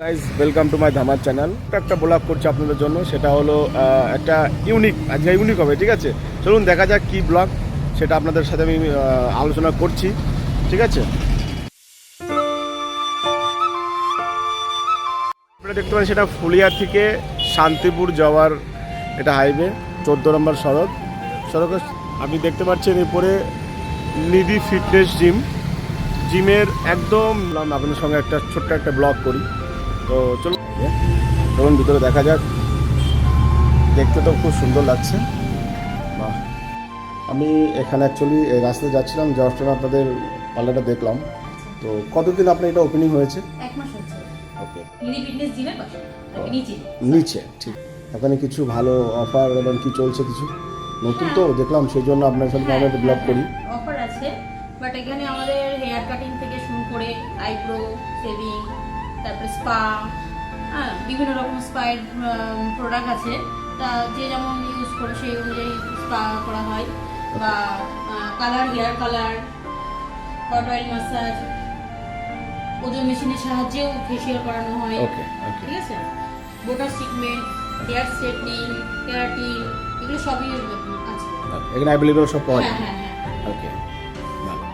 Guys welcome to my ধামার channel. একটা blog করছি আপনাদের জন্য, সেটা হলো একটা ইউনিক, আজকে ইউনিক হবে, ঠিক আছে? চলুন দেখা যাক কি ব্লগ, সেটা আপনাদের সাথে আমি আলোচনা করছি, ঠিক আছে? আপনারা দেখতে পাচ্ছেন সেটা ফুলিয়া থেকে শান্তিপুর যাওয়ার এটা হাইওয়ে 14 নম্বর সড়কে আপনি দেখতে পাচ্ছেন এরপরে নিধি ফিটনেস জিমের একদম আপনাদের সঙ্গে একটা ছোট্ট একটা ব্লগ করি। তো চলুন ভিতরে দেখা যাক। দেখতে তো খুব সুন্দর লাগছে। বাহ, আমি এখানে অ্যাকচুয়ালি এই রাস্তায় যাচ্ছিলাম, যাওয়ার সময় আপনাদের পার্লারটা দেখলাম। তো কতদিন আপনার এটা ওপেনিং হয়েছে? 1 মাস হচ্ছে। ওকে, নিধি ফিটনেস জিমের পাশে নিচে ঠিক। এখানে কিছু ভালো অফার এবং কি চলছে কিছু নতুন তো দেখলাম, সেই জন্য আপনার সাথে আমি একটা ব্লগ করি। অফার আছে, বাট এখানে আমাদের হেয়ার কাটিং থেকে শুরু করে আইব্রো শেভিং, তারপরে স্পা, হ্যাঁ বিভিন্ন রকম স্পায়ের প্রোডাক্ট আছে। তা যে যেমন ইউজ করে সেই অনুযায়ী স্পা করা হয়, বা colour, hair colour, hot oil massage, ওজন মেশিনের সাহায্যেও ফেসিয়াল করানো হয়। ওকে ওকে, ঠিক আছে, বোটাস ট্রিটমেন্ট, হেয়ার স্ট্রেটনিং, কেরাটিন, এগুলো সবই আছে এখানে অ্যাভেলেবল সব পাওয়া যায়। হ্যাঁ হ্যাঁ হ্যাঁ। ওকে, ভালো।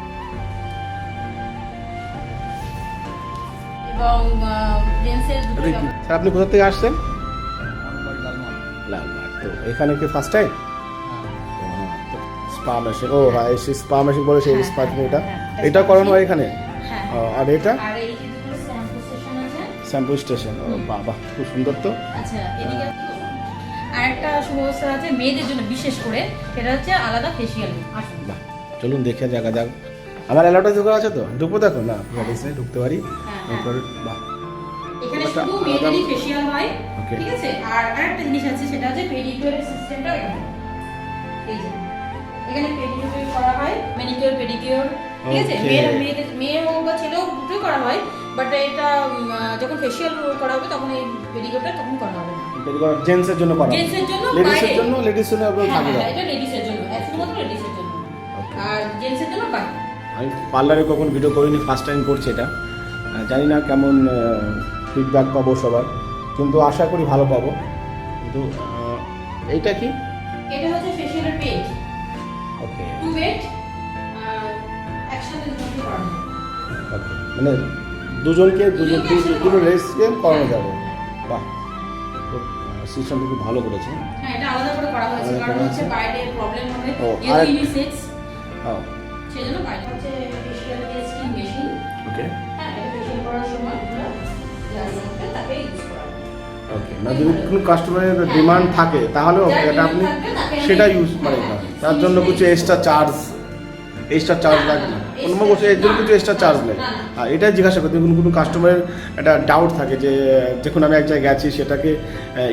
এবং জেন্টসের দুটো স্যার আপনি কোথা থেকে আসছেন? লালবাগ। তো এখানে কি ফার্স্ট টাইম? স্পা মেশিন, ও হ্যাঁ, সেই স্পা মেশিন বলে সেই স্পা এটা এটা করানো হয় এখানে। আর এটা আর এই যে দুটো শ্যাম্পু সেশন আছে, শ্যাম্পু স্টেশন। ও বাবা, খুব সুন্দর তো। আচ্ছা এদিকে আর একটা সুব্যবস্থা আছে মেয়েদের জন্য বিশেষ করে, সেটা হচ্ছে আলাদা ফেসিয়াল। আসুন বাহ, চলুন দেখে জায়গা যাক। আমার এলাকাটা ঢোকা আছে তো, ঢুকবো দেখো না ঢুকতে পারি। বাহ, এখানে শুধু মেয়েদেরই ফেসিয়াল হয়, ওকে। ঠিক আছে। আর আরেকটা জিনিস আছে, সেটা হচ্ছে পেডিকিউরের সিস্টেমটা এখানে। এই যে এখানে পেডিকিউর করা হয়, ম্যানিকিউর পেডিকিউর, ঠিক আছে। মেয়ে হোক বা ছেলে হোক দুটোই করা হয়, বাট এটা যখন ফেসিয়াল করা হবে তখন এই পেডিকিউরটা তখন করা হবে না। জেন্টসের জন্য করা, জেন্টসের জন্য, লেডিসের জন্য, লেডিসের জন্য আপনার থাকবে। হ্যাঁ এটা লেডিসের জন্য, শুধুমাত্র লেডিসের জন্য, আর জেন্টসের জন্য বাইরে। আমি পার্লারে কখনো ভিডিও করিনি, ফার্স্ট টাইম করছি এটা। জানি না কেমন ফিডব্যাক পাবো সবার, কিন্তু আশা করি ভালো পাবো। কিন্তু এইটা কি? এটা হচ্ছে ফেসিয়ালের পেজ। ওকে টু ওয়েট একসাথে দুটো করানো হয়। ওকে, মানে দুজনকে দুটো রেস্টকে করানো যাবে। বাহ, সিস্টেমটা খুব ভালো করেছে। হ্যাঁ এটা আলাদা করে করা হয়েছে, কারণ হচ্ছে বাইরে প্রবলেম হবে, ও, যেহেতু ইউনিসেক্স, ও সেজন্য বাইরে হচ্ছে ফেসিয়াল স্কিন মেশিন। ওকে হ্যাঁ এটা ফেসিয়াল করার সময় পুরো লাগবে, তাকে ইউজ করা হবে। ওকে, না যদি কোনো কাস্টমারের ডিমান্ড থাকে তাহলে এটা আপনি সেটা ইউজ মানে তার জন্য কিছু এক্সট্রা চার্জ লাগবে, অন্য কিছু এর জন্য কিছু এক্সট্রা চার্জ নেই। আর এটাই জিজ্ঞাসা করতে কোনো কাস্টমারের একটা ডাউট থাকে যে যখন আমি এক জায়গায় গেছি সেটাকে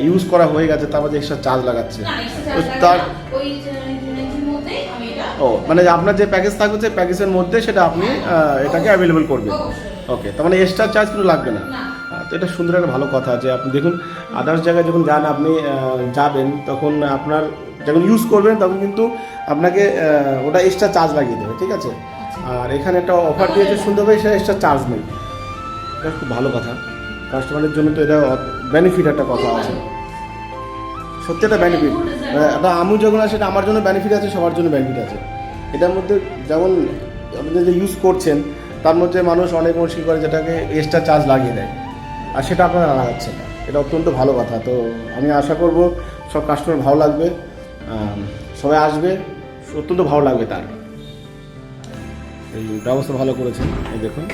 ইউজ করা হয়ে গেছে, তার মধ্যে এক্সট্রা চার্জ লাগাচ্ছে। তো তার ওই রেঞ্জের মধ্যে আমি এটা মানে আপনার যে প্যাকেজ থাকবে সেই প্যাকেজের মধ্যে সেটা আপনি এটাকে অ্যাভেলেবল করবেন। ওকে, তার মানে এক্সট্রা চার্জ কিন্তু লাগবে না। তো এটা সুন্দর একটা ভালো কথা যে আপনি দেখুন আদার্স জায়গায় যখন যান, আপনি যাবেন তখন আপনার যখন ইউজ করবেন তখন কিন্তু আপনাকে ওটা এক্সট্রা চার্জ লাগিয়ে দেবে, ঠিক আছে। আর এখানে একটা অফার দিয়েছে সুন্দরভাবে, সেটা এক্সট্রা চার্জ নেই। এটা খুব ভালো কথা, কাস্টমারের জন্য তো এটা বেনিফিট একটা কথা আছে, সত্যি একটা বেনিফিট। এটা আমি যখন আছে সেটা আমার জন্য বেনিফিট আছে, সবার জন্য বেনিফিট আছে। এটার মধ্যে যেমন আপনি যে ইউজ করছেন তার মধ্যে মানুষ অনেক মুশকিল করে যেটাকে এক্সট্রা চার্জ লাগিয়ে দেয়, আর সেটা আপনারা লাগাচ্ছে না। এটা অত্যন্ত ভালো কথা। তো আমি আশা করব সব কাস্টমার ভালো লাগবে, সবাই আসবে, অত্যন্ত ভালো লাগবে তার। এই ব্যবস্থা ভালো করেছেন, এই দেখুন।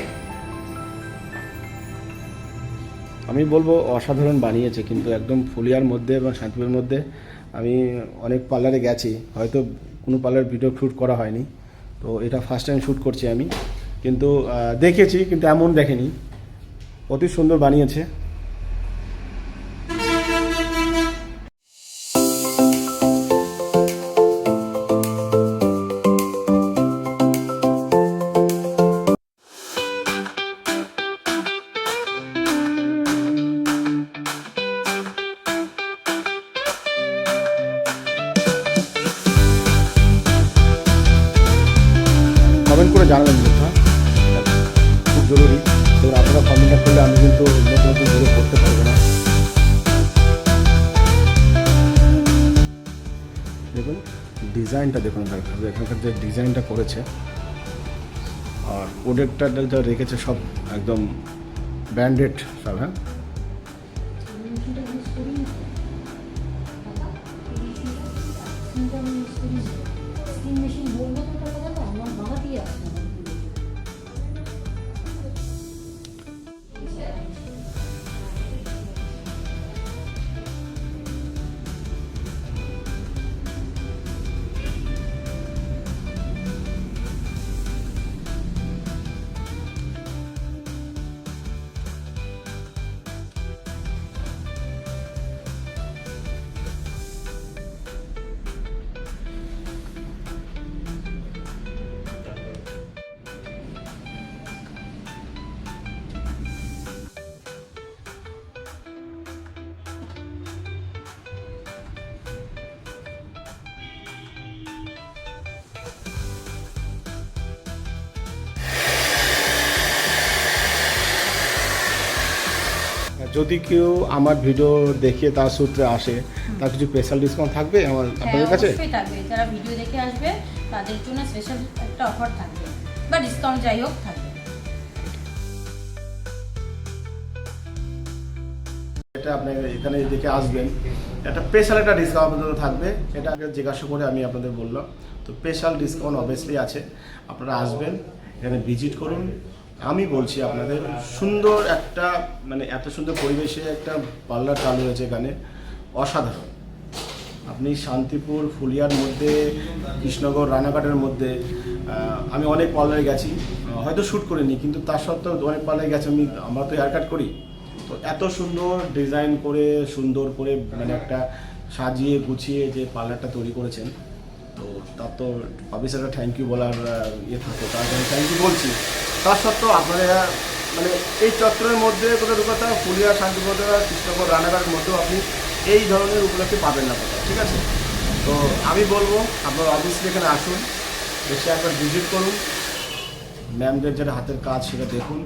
আমি বলবো অসাধারণ বানিয়েছে, কিন্তু একদম ফুলিয়ার মধ্যে এবং শান্তিপুরের মধ্যে আমি অনেক পার্লারে গেছি, হয়তো কোনো পার্লার ভিডিও শ্যুট করা হয়নি, তো এটা ফার্স্ট টাইম শ্যুট করছি আমি। কিন্তু দেখেছি, কিন্তু এমন দেখেনি, অতি সুন্দর বানিয়েছে। কমেন্ট করে জানাবেন, খুব জরুরি। তো আপনারা কমেন্টটা করলে আমি কিন্তু নতুন নতুন ভিডিও ডিজাইনটা দেখুন, এখানকার যে ডিজাইনটা করেছে আর প্রোডাক্টটা যা রেখেছে সব একদম ব্র্যান্ডেড সব। হ্যাঁ, যদি কেউ আমার ভিডিও দেখে তার সূত্রে আসে, তার কিছু স্পেশাল ডিসকাউন্ট থাকবে আমার আপনাদের কাছে? অবশ্যই থাকবে, যারা ভিডিও দেখে আসবে তাদের জন্য স্পেশাল একটা অফার থাকবে বা ডিসকাউন্ট যাই হোক থাকবে। এটা আপনি এখানে দেখে আসবেন, একটা স্পেশাল একটা ডিসকাউন্ট আপনাদের থাকবে, এটা আগে জিজ্ঞাসা করে আমি আপনাদের বললাম। তো স্পেশাল ডিসকাউন্ট অবভিয়াসলি আছে, আপনারা আসবেন, এখানে ভিজিট করুন। আমি বলছি আপনাদের সুন্দর একটা মানে এত সুন্দর পরিবেশে একটা পার্লার চালু হয়েছে এখানে, অসাধারণ। আপনি শান্তিপুর ফুলিয়ার মধ্যে, কৃষ্ণনগর রানাঘাটের মধ্যে আমি অনেক পার্লারে গেছি, হয়তো শ্যুট করিনি, কিন্তু তার সত্ত্বেও অনেক পার্লারে গেছি। আমরা তো হেয়ার কাট করি, তো এত সুন্দর ডিজাইন করে সুন্দর করে মানে একটা সাজিয়ে গুছিয়ে যে পার্লারটা তৈরি করেছেন, তো তার তো অফিসাররা থ্যাংক ইউ বলার ইয়ে থাকতো, তার জন্য থ্যাংক ইউ বলছি। তার সত্ত্বেও আপনারা মানে এই চত্বরের মধ্যে কোথাও কোথাও ফুলিয়া, শান্তিপুর, কৃষ্ণনগর, রানাঘাটের মধ্যেও আপনি এই ধরনের উপলক্ষে পাবেন না কোথাও, ঠিক আছে? তো আমি বলবো আপনার অফিসে এখানে আসুন, এসে একবার ভিজিট করুন, ম্যামদের যেটা হাতের কাজ সেটা দেখুন,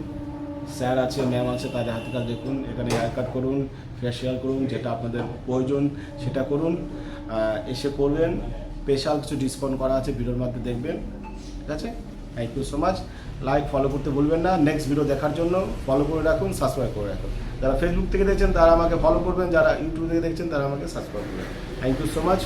স্যার আছে, ম্যাম আছে, তাদের হাতের কাজ দেখুন, এখানে হেয়ার কাট করুন, ফেসিয়াল করুন, যেটা আপনাদের প্রয়োজন সেটা করুন, এসে করবেন। স্পেশাল কিছু ডিসকাউন্ট করা আছে, ভিডিওর মধ্যে দেখবেন, ঠিক আছে? Thank you so much. Like follow করতে ভুলবেন না, নেক্সট ভিডিও দেখার জন্য ফলো করে রাখুন, সাবস্ক্রাইব করে রাখুন। যারা ফেসবুক থেকে দেখছেন তারা আমাকে ফলো করবেন, যারা ইউটিউব থেকে দেখছেন তারা আমাকে সাবস্ক্রাইব করবেন। Thank you so much.